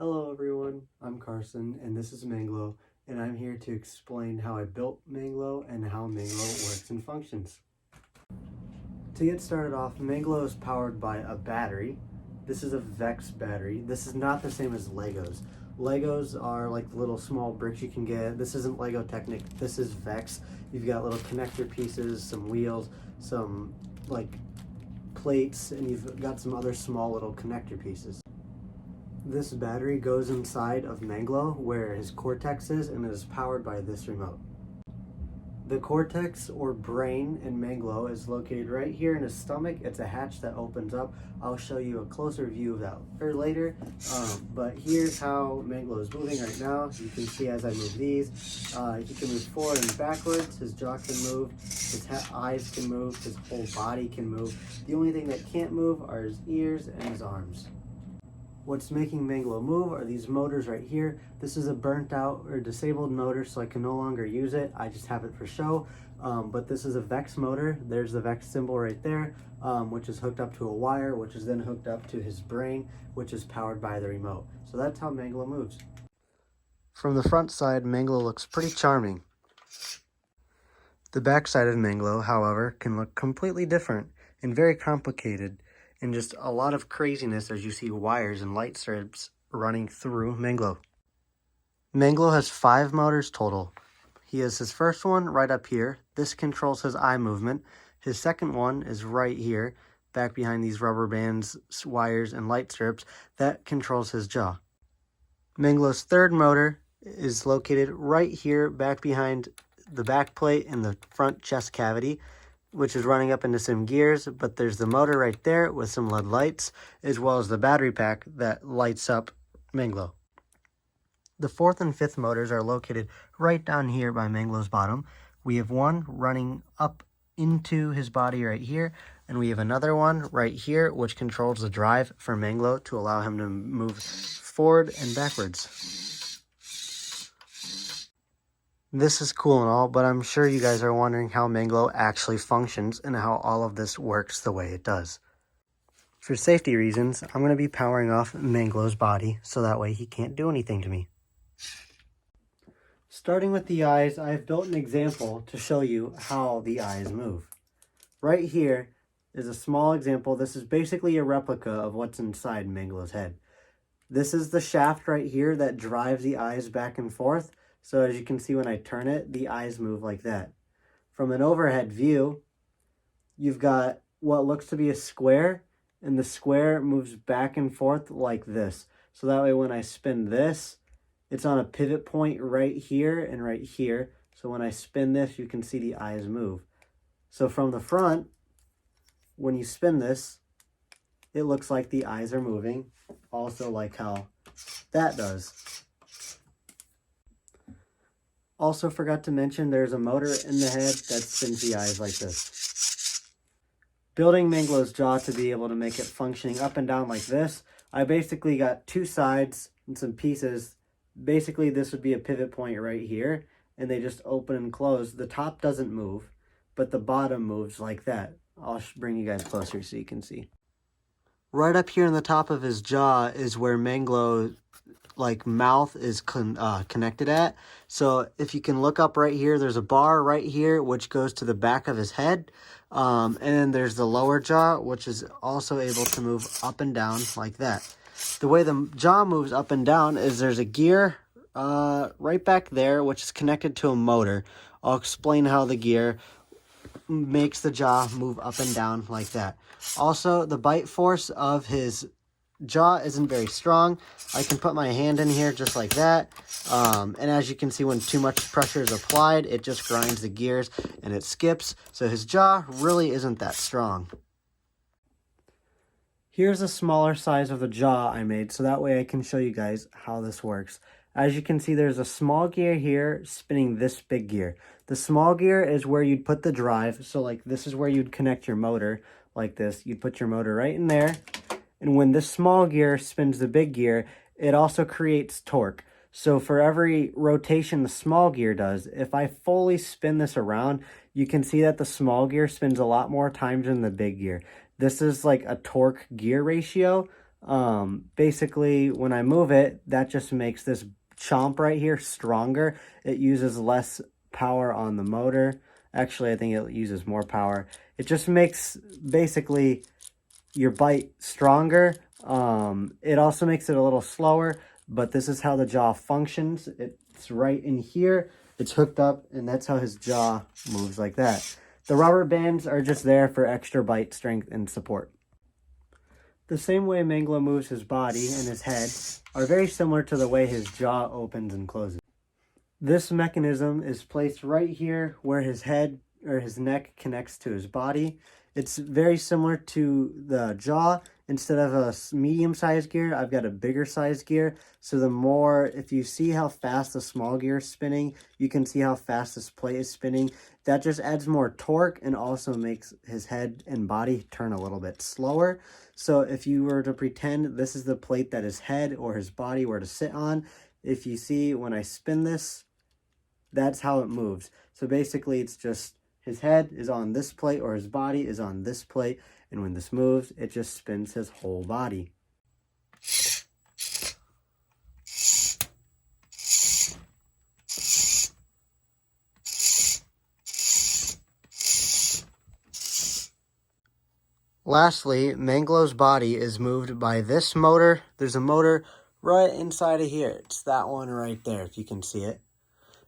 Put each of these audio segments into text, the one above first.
Hello everyone, I'm Carson and this is Manglo, and I'm here to explain how I built Manglo and how Manglo works and functions. To get started off, Manglo is powered by a battery. This is a Vex battery. This is not the same as Legos. Legos are like little small bricks you can get. This isn't Lego Technic, this is Vex. You've got little connector pieces, some wheels, some like plates, and you've got some other small little connector pieces. This battery goes inside of Manglo where his cortex is, and it is powered by this remote. The cortex or brain in Manglo is located right here in his stomach. It's a hatch that opens up. I'll show you a closer view of that later. But here's how Manglo is moving right now. You can see as I move these, he can move forward and backwards. His jaw can move, his eyes can move, his whole body can move. The only thing that can't move are his ears and his arms. What's making Manglo move are these motors right here. This is a burnt out or disabled motor, so I can no longer use it. I just have it for show. But this is a Vex motor. There's the Vex symbol right there, which is hooked up to a wire, which is then hooked up to his brain, which is powered by the remote. So that's how Manglo moves. From the front side, Manglo looks pretty charming. The back side of Manglo, however, can look completely different and very complicated, and just a lot of craziness as you see wires and light strips running through Manglo. Manglo has 5 motors total. He has his first one right up here. This controls his eye movement. His second one is right here, back behind these rubber bands, wires, and light strips. That controls his jaw. Manglo's third motor is located right here, back behind the back plate and the front chest cavity, which is running up into some gears, but there's the motor right there with some LED lights, as well as the battery pack that lights up Manglo. The fourth and fifth motors are located right down here by Manglo's bottom. We have one running up into his body right here, and we have another one right here, which controls the drive for Manglo to allow him to move forward and backwards. This is cool and all, but I'm sure you guys are wondering how Manglo actually functions and how all of this works the way it does. For safety reasons, I'm going to be powering off Manglo's body so that way he can't do anything to me. Starting with the eyes, I've built an example to show you how the eyes move. Right here is a small example. This is basically a replica of what's inside Manglo's head. This is the shaft right here that drives the eyes back and forth. So as you can see when I turn it, the eyes move like that. From an overhead view, you've got what looks to be a square, and the square moves back and forth like this. So that way when I spin this, it's on a pivot point right here and right here. So when I spin this, you can see the eyes move. So from the front, when you spin this, it looks like the eyes are moving, also like how that does. Also forgot to mention there's a motor in the head that spins the eyes like this. Building Manglo's jaw to be able to make it functioning up and down like this, I basically got 2 sides and some pieces. Basically this would be a pivot point right here, and they just open and close. The top doesn't move, but the bottom moves like that. I'll bring you guys closer so you can see. Right up here in the top of his jaw is where Manglo mouth is connected at. So if you can look up right here, there's a bar right here which goes to the back of his head, and then there's the lower jaw, which is also able to move up and down like that. The way the jaw moves up and down is there's a gear right back there which is connected to a motor. I'll explain how the gear makes the jaw move up and down like that. Also, the bite force of his jaw isn't very strong. I can put my hand in here just like that, and as you can see, when too much pressure is applied, it just grinds the gears and it skips. So his jaw really isn't that strong. Here's a smaller size of the jaw I made, so that way I can show you guys how this works. As you can see, there's a small gear here spinning this big gear. The small gear is where you'd put the drive. So like this is where you'd connect your motor like this. You'd put your motor right in there. And when this small gear spins the big gear, it also creates torque. So for every rotation the small gear does, if I fully spin this around, you can see that the small gear spins a lot more times than the big gear. This is like a torque gear ratio. Basically, when I move it, that just makes this chomp right here stronger. It uses less power on the motor. Actually, I think it uses more power. It just makes basically your bite stronger. It also makes it a little slower, but this is how the jaw functions. It's right in here. It's hooked up, and that's how his jaw moves like that. The rubber bands are just there for extra bite strength and support. The same way Manglo moves his body and his head are very similar to the way his jaw opens and closes. This mechanism is placed right here where his head or his neck connects to his body. It's very similar to the jaw. Instead of a medium-sized gear, I've got a bigger-sized gear. So the more, if you see how fast the small gear is spinning, you can see how fast this plate is spinning. That just adds more torque and also makes his head and body turn a little bit slower. So if you were to pretend this is the plate that his head or his body were to sit on, if you see when I spin this, that's how it moves. So basically it's just his head is on this plate or his body is on this plate. And when this moves, it just spins his whole body. Lastly, Manglo's body is moved by this motor. There's a motor right inside of here. It's that one right there, if you can see it.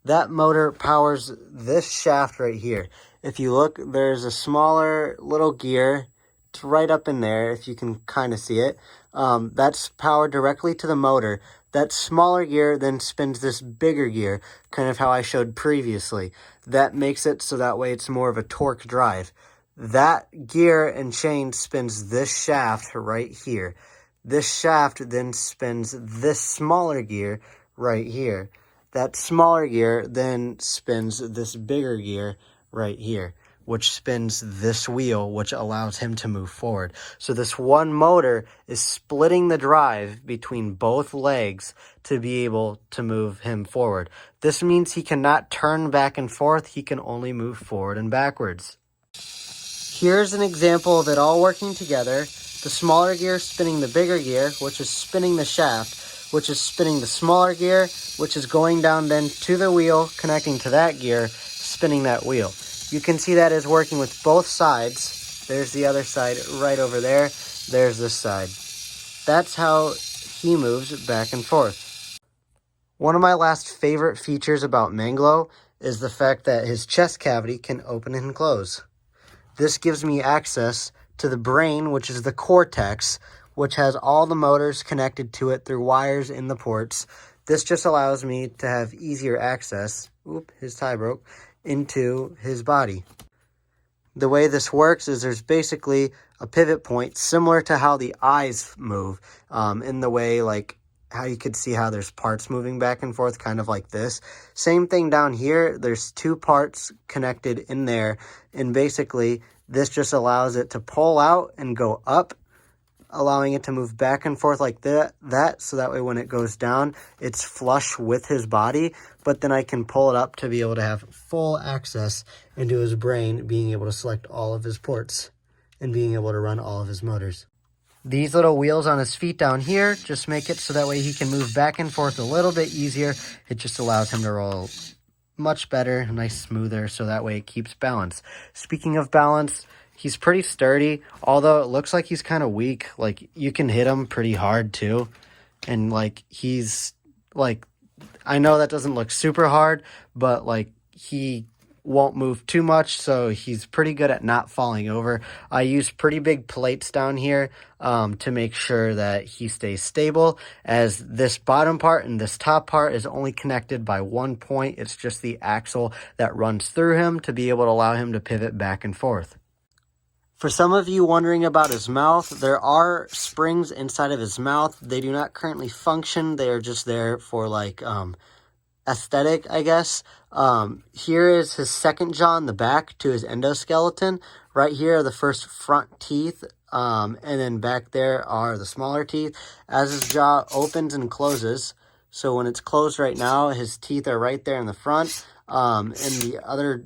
That motor powers this shaft right here. If you look, there's a smaller little gear. It's right up in there, if you can kind of see it. That's powered directly to the motor. That smaller gear then spins this bigger gear, kind of how I showed previously. That makes it so that way it's more of a torque drive. That gear and chain spins this shaft right here. This shaft then spins this smaller gear right here. That smaller gear then spins this bigger gear right here, which spins this wheel, which allows him to move forward. So this one motor is splitting the drive between both legs to be able to move him forward. This means he cannot turn back and forth. He can only move forward and backwards. Here's an example of it all working together. The smaller gear spinning the bigger gear, which is spinning the shaft, which is spinning the smaller gear, which is going down then to the wheel, connecting to that gear, spinning that wheel. You can see that is working with both sides. There's the other side right over there. There's this side. That's how he moves back and forth. One of my last favorite features about Manglo is the fact that his chest cavity can open and close. This gives me access to the brain, which is the cortex, which has all the motors connected to it through wires in the ports. This just allows me to have easier access, his tie broke, into his body. The way this works is there's basically a pivot point similar to how the eyes move, in the way like how you could see how there's parts moving back and forth, kind of like this. Same thing down here. There's two parts connected in there, and basically this just allows it to pull out and go up, allowing it to move back and forth like that, so that way when it goes down, it's flush with his body, but then I can pull it up to be able to have full access into his brain, being able to select all of his ports and being able to run all of his motors. These little wheels on his feet down here just make it so that way he can move back and forth a little bit easier. It just allows him to roll much better, nice smoother, so that way it keeps balance. Speaking of balance, he's pretty sturdy, although it looks like he's kind of weak. Like, you can hit him pretty hard too. And like, he's like, I know that doesn't look super hard, but like, he won't move too much, so he's pretty good at not falling over. I use pretty big plates down here to make sure that he stays stable, as this bottom part and this top part is only connected by one point. It's just the axle that runs through him to be able to allow him to pivot back and forth. For some of you wondering about his mouth, there are springs inside of his mouth. They do not currently function. They are just there for like aesthetic, I guess. Here is his second jaw in the back to his endoskeleton. Right here are the first front teeth, and then back there are the smaller teeth. As his jaw opens and closes, so when it's closed right now, his teeth are right there in the front, and the other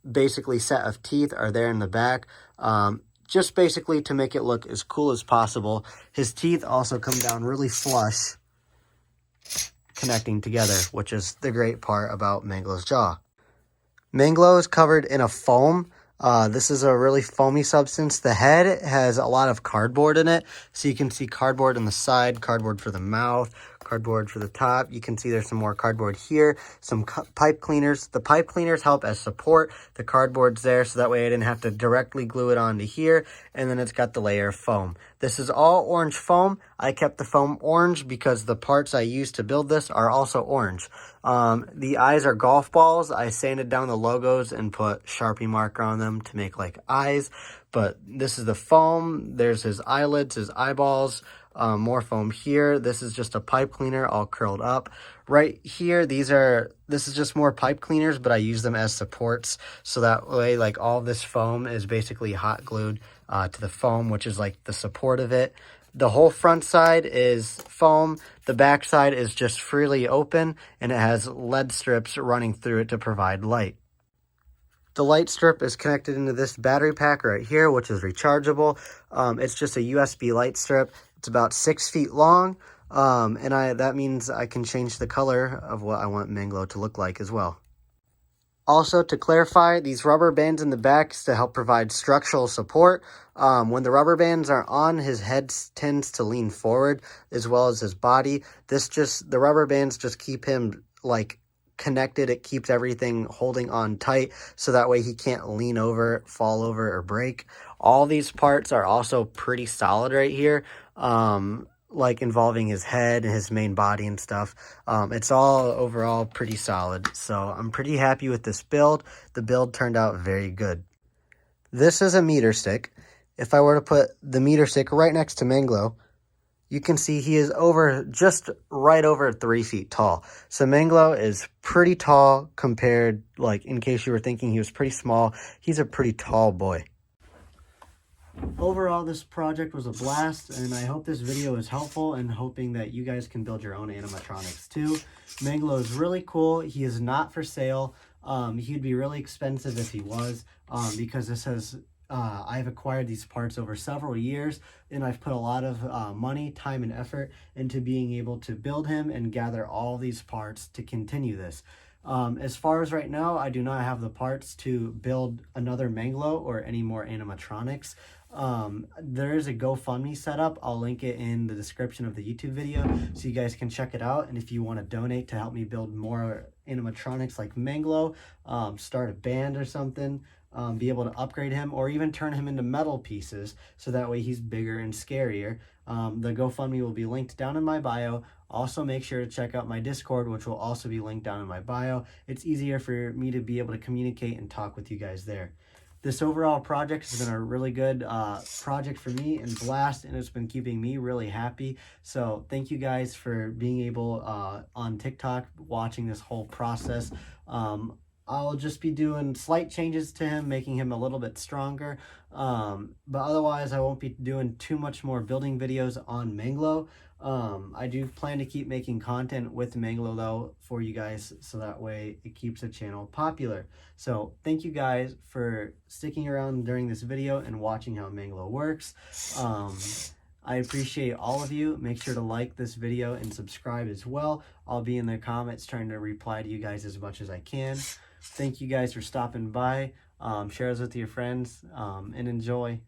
basically set of teeth are there in the back. just basically to make it look as cool as possible. His teeth also come down really flush, connecting together, which is the great part about Manglo's jaw. Manglo is covered in a foam. This is a really foamy substance. The head has a lot of cardboard in it. So you can see cardboard on the side, cardboard for the mouth, cardboard for the top. You can see there's some more cardboard here, some pipe cleaners. The pipe cleaners help as support. The cardboard's there so that way I didn't have to directly glue it onto here. And then it's got the layer of foam. This is all orange foam. I kept the foam orange because the parts I used to build this are also orange. The eyes are golf balls. I sanded down the logos and put Sharpie marker on them to make like eyes. But this is the foam. There's his eyelids, his eyeballs. More foam here. This is just a pipe cleaner all curled up. Right here, this is just more pipe cleaners, but I use them as supports. So that way, like all this foam is basically hot glued to the foam, which is like the support of it. The whole front side is foam. The back side is just freely open, and it has LED strips running through it to provide light. The light strip is connected into this battery pack right here, which is rechargeable. It's just a USB light strip. It's about 6 feet long, and that means I can change the color of what I want Manglo to look like as well. Also, to clarify, these rubber bands in the back is to help provide structural support. When the rubber bands are on, his head tends to lean forward as well as his body. The rubber bands just keep him like connected. It keeps everything holding on tight so that way he can't lean over, fall over, or break. All these parts are also pretty solid right here. Like involving his head and his main body and stuff. It's all overall pretty solid. So I'm pretty happy with this build. The build turned out very good. This is a meter stick. If I were to put the meter stick right next to Manglo, you can see he is just right over 3 feet tall. So Manglo is pretty tall compared, like in case you were thinking he was pretty small, he's a pretty tall boy. Overall, this project was a blast, and I hope this video is helpful and hoping that you guys can build your own animatronics too. Manglo is really cool. He is not for sale. He'd be really expensive if he was, because this has I've acquired these parts over several years, and I've put a lot of money, time, and effort into being able to build him and gather all these parts to continue this. As far as right now, I do not have the parts to build another Manglo or any more animatronics. There is a GoFundMe set up. I'll link it in the description of the YouTube video so you guys can check it out. And if you want to donate to help me build more animatronics like Manglo, start a band or something, be able to upgrade him or even turn him into metal pieces so that way he's bigger and scarier. The GoFundMe will be linked down in my bio. Also, make sure to check out my Discord, which will also be linked down in my bio. It's easier for me to be able to communicate and talk with you guys there. This overall project has been a really good project for me and blast, and it's been keeping me really happy. So thank you guys for being able on TikTok, watching this whole process. I'll just be doing slight changes to him, making him a little bit stronger. But otherwise, I won't be doing too much more building videos on Manglo. I do plan to keep making content with Manglo though for you guys, so that way it keeps the channel popular. So thank you guys for sticking around during this video and watching how Manglo works. I appreciate all of you. Make sure to like this video and subscribe as well. I'll be in the comments trying to reply to you guys as much as I can. Thank you guys for stopping by. Share this with your friends and enjoy.